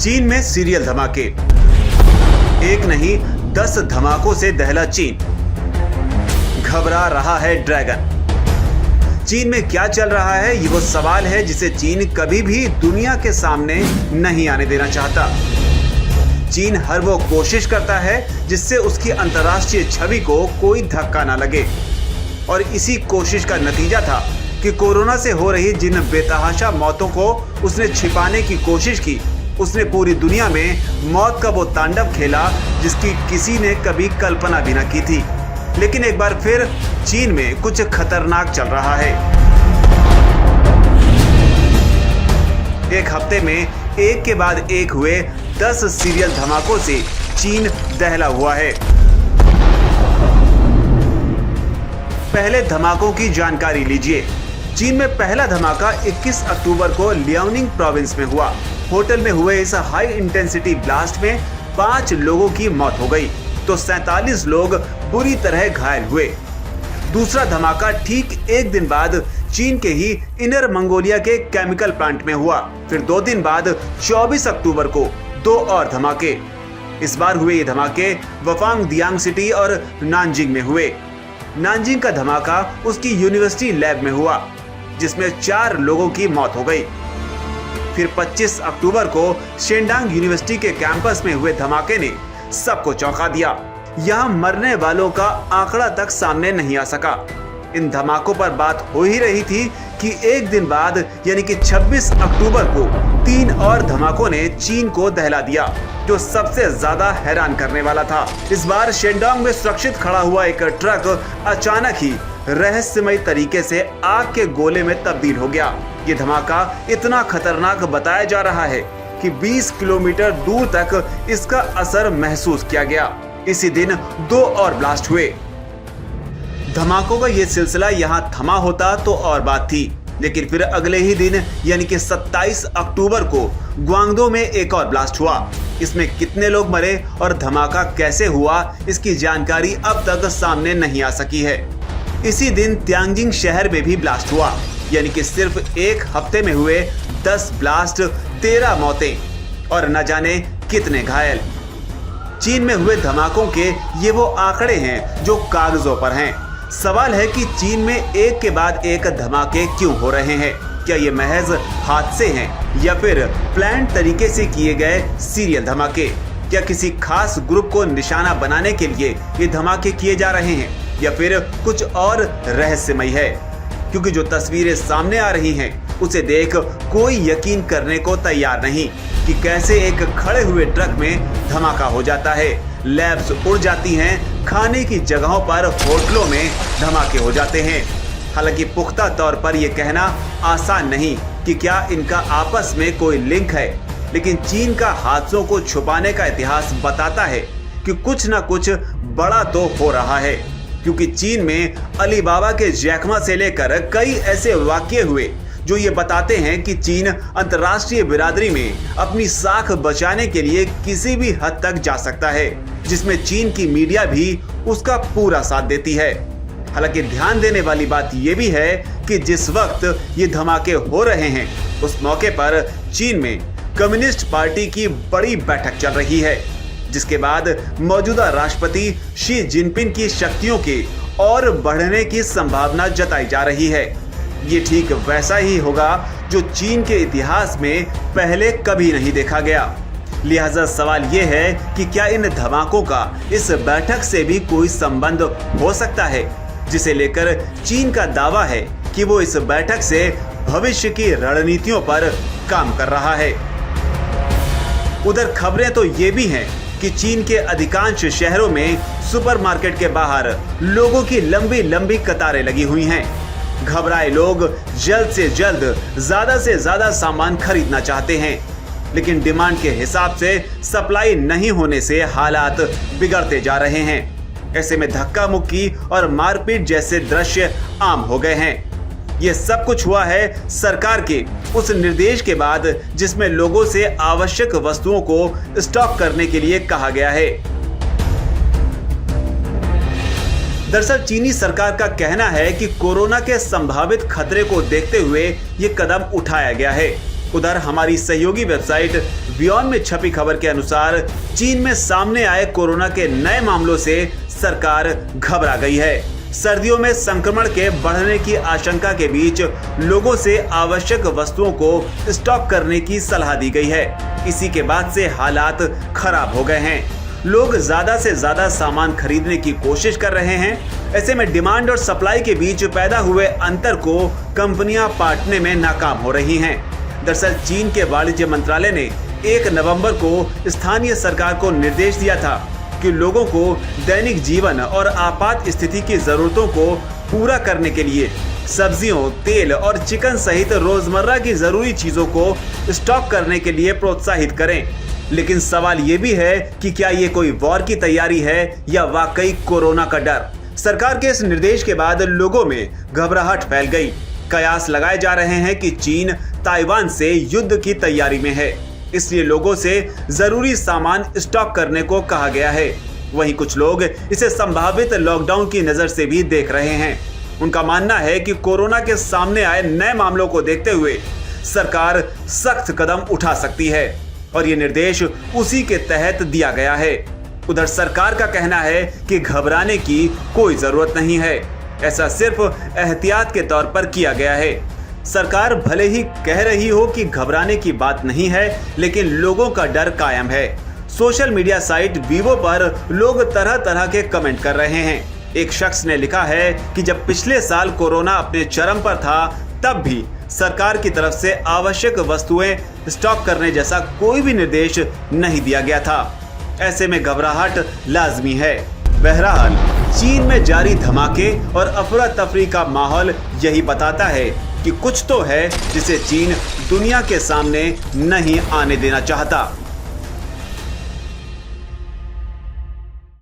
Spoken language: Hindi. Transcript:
चीन में सीरियल धमाके, एक नहीं 10 धमाकों से दहला चीन। घबरा रहा है ड्रैगन। चीन में क्या चल रहा है, ये वो सवाल है जिसे चीन कभी भी दुनिया के सामने नहीं आने देना चाहता। चीन हर वो कोशिश करता है जिससे उसकी अंतर्राष्ट्रीय छवि को कोई धक्का ना लगे, और इसी कोशिश का नतीजा था कि कोरोना से हो रही जिन बेतहाशा मौतों को उसने छिपाने की कोशिश की, उसने पूरी दुनिया में मौत का वो तांडव खेला जिसकी किसी ने कभी कल्पना भी न की थी। लेकिन एक बार फिर चीन में कुछ खतरनाक चल रहा है। एक हफ्ते में एक के बाद एक हुए 10 सीरियल धमाकों से चीन दहला हुआ है। पहले धमाकों की जानकारी लीजिए। चीन में पहला धमाका 21 अक्टूबर को लियाओनिंग प्रोविंस में हुआ। होटल में हुए इस हाई इंटेंसिटी ब्लास्ट में 5 लोगों की मौत हो गई तो 47 लोग बुरी तरह घायल हुए। दूसरा धमाका ठीक एक दिन बाद चीन के ही इनर मंगोलिया के केमिकल प्लांट में हुआ। फिर 2 दिन बाद 24 अक्टूबर को 2 और धमाके। इस बार हुए ये धमाके वफांग दियांग सिटी और नानजिंग में हुए। नानजिंग का धमाका उसकी यूनिवर्सिटी लैब में हुआ जिसमें 4 लोगों की मौत हो गई। फिर 25 अक्टूबर को शेंडांग यूनिवर्सिटी के कैंपस में हुए धमाके ने सबको चौंका दिया। यहाँ मरने वालों का आंकड़ा तक सामने नहीं आ सका। इन धमाकों पर बात हो ही रही थी कि एक दिन बाद यानी कि 26 अक्टूबर को 3 और धमाकों ने चीन को दहला दिया, जो सबसे ज्यादा हैरान करने वाला था। इस बार शेंडांग में सुरक्षित खड़ा हुआ एक ट्रक अचानक ही रहस्यमय तरीके से आग के गोले में तब्दील हो गया। ये धमाका इतना खतरनाक बताया जा रहा है कि 20 किलोमीटर दूर तक इसका असर महसूस किया गया। इसी दिन 2 और ब्लास्ट हुए। धमाकों का ये सिलसिला यहाँ थमा होता तो और बात थी, लेकिन फिर अगले ही दिन यानी कि 27 अक्टूबर को ग्वांगडो में एक और ब्लास्ट हुआ। इसमें कितने लोग मरे और धमाका कैसे हुआ, इसकी जानकारी अब तक सामने नहीं आ सकी है। इसी दिन त्यांजिंग शहर में भी ब्लास्ट हुआ, यानी कि सिर्फ एक हफ्ते में हुए 10 ब्लास्ट, 13 मौतें और न जाने कितने घायल। चीन में हुए धमाकों के ये वो आंकड़े हैं जो कागजों पर हैं। सवाल है कि चीन में एक के बाद एक धमाके क्यों हो रहे हैं? क्या ये महज हादसे हैं या फिर प्लान तरीके से किए गए सीरियल धमाके? क्या किसी खास ग्रुप को निशाना बनाने के लिए ये धमाके किए जा रहे हैं या फिर कुछ और रहस्यमय है? क्योंकि जो तस्वीरें सामने आ रही हैं उसे देख कोई यकीन करने को तैयार नहीं कि कैसे एक खड़े हुए ट्रक में धमाका हो जाता है, लैब्स उड़ जाती हैं, खाने की जगहों पर होटलों में धमाके हो जाते हैं। हालांकि पुख्ता तौर पर यह कहना आसान नहीं कि क्या इनका आपस में कोई लिंक है, लेकिन चीन का हादसों को छुपाने का इतिहास बताता है कि कुछ न कुछ बड़ा तो हो रहा है। क्योंकि चीन में अलीबाबा के जैकमा से लेकर कई ऐसे वाकये हुए जो ये बताते हैं कि चीन अंतर्राष्ट्रीय बिरादरी में अपनी साख बचाने के लिए किसी भी हद तक जा सकता है, जिसमें चीन की मीडिया भी उसका पूरा साथ देती है। हालांकि ध्यान देने वाली बात यह भी है कि जिस वक्त ये धमाके हो रहे हैं उस मौके पर चीन में कम्युनिस्ट पार्टी की बड़ी बैठक चल रही है, जिसके बाद मौजूदा राष्ट्रपति शी जिनपिंग की शक्तियों के और बढ़ने की संभावना जताई जा रही है। ये ठीक वैसा ही होगा जो चीन के इतिहास में पहले कभी नहीं देखा गया। लिहाजा सवाल ये है कि क्या इन धमाकों का इस बैठक से भी कोई संबंध हो सकता है, जिसे लेकर चीन का दावा है कि वो इस बैठक से भविष्य की रणनीतियों पर काम कर रहा है। उधर खबरें तो ये भी हैं कि चीन के अधिकांश शहरों में सुपरमार्केट के बाहर लोगों की लंबी लंबी कतारें लगी हुई हैं। घबराए लोग जल्द से जल्द ज्यादा से ज्यादा सामान खरीदना चाहते हैं, लेकिन डिमांड के हिसाब से सप्लाई नहीं होने से हालात बिगड़ते जा रहे हैं। ऐसे में धक्का मुक्की और मारपीट जैसे दृश्य आम हो गए हैं। ये सब कुछ हुआ है सरकार के उस निर्देश के बाद जिसमें लोगों से आवश्यक वस्तुओं को स्टॉक करने के लिए कहा गया है। दरअसल चीनी सरकार का कहना है कि कोरोना के संभावित खतरे को देखते हुए ये कदम उठाया गया है। उधर हमारी सहयोगी वेबसाइट बियॉन्ड में छपी खबर के अनुसार चीन में सामने आए कोरोना के नए मामलों से सरकार घबरा गई है। सर्दियों में संक्रमण के बढ़ने की आशंका के बीच लोगों से आवश्यक वस्तुओं को स्टॉक करने की सलाह दी गई है। इसी के बाद से हालात खराब हो गए हैं। लोग ज्यादा से ज्यादा सामान खरीदने की कोशिश कर रहे हैं। ऐसे में डिमांड और सप्लाई के बीच पैदा हुए अंतर को कंपनियां पाटने में नाकाम हो रही हैं। दरअसल चीन के वाणिज्य मंत्रालय ने 1 नवंबर को स्थानीय सरकार को निर्देश दिया था कि लोगों को दैनिक जीवन और आपात स्थिति की जरूरतों को पूरा करने के लिए सब्जियों, तेल और चिकन सहित रोजमर्रा की जरूरी चीजों को स्टॉक करने के लिए प्रोत्साहित करें। लेकिन सवाल ये भी है कि क्या ये कोई वॉर की तैयारी है या वाकई कोरोना का डर। सरकार के इस निर्देश के बाद लोगों में घबराहट फैल गई। कयास लगाए जा रहे हैं कि चीन ताइवान से युद्ध की तैयारी में है, इसलिए लोगों से जरूरी सामान स्टॉक करने को कहा गया है। वहीं कुछ लोग इसे संभावित लॉकडाउन की नजर से भी देख रहे हैं। उनका मानना है कि कोरोना के सामने आए नए मामलों को देखते हुए सरकार सख्त कदम उठा सकती है और ये निर्देश उसी के तहत दिया गया है। उधर सरकार का कहना है कि घबराने की कोई जरूरत नहीं है, ऐसा सिर्फ एहतियात के तौर पर किया गया है। सरकार भले ही कह रही हो कि घबराने की बात नहीं है, लेकिन लोगों का डर कायम है। सोशल मीडिया साइट वीवो पर लोग तरह तरह के कमेंट कर रहे हैं। एक शख्स ने लिखा है कि जब पिछले साल कोरोना अपने चरम पर था, तब भी सरकार की तरफ से आवश्यक वस्तुएं स्टॉक करने जैसा कोई भी निर्देश नहीं दिया गया था। ऐसे में घबराहट लाजमी है। बहरहाल चीन में जारी धमाके और अफरा तफरी का माहौल यही बताता है कि कुछ तो है जिसे चीन दुनिया के सामने नहीं आने देना चाहता।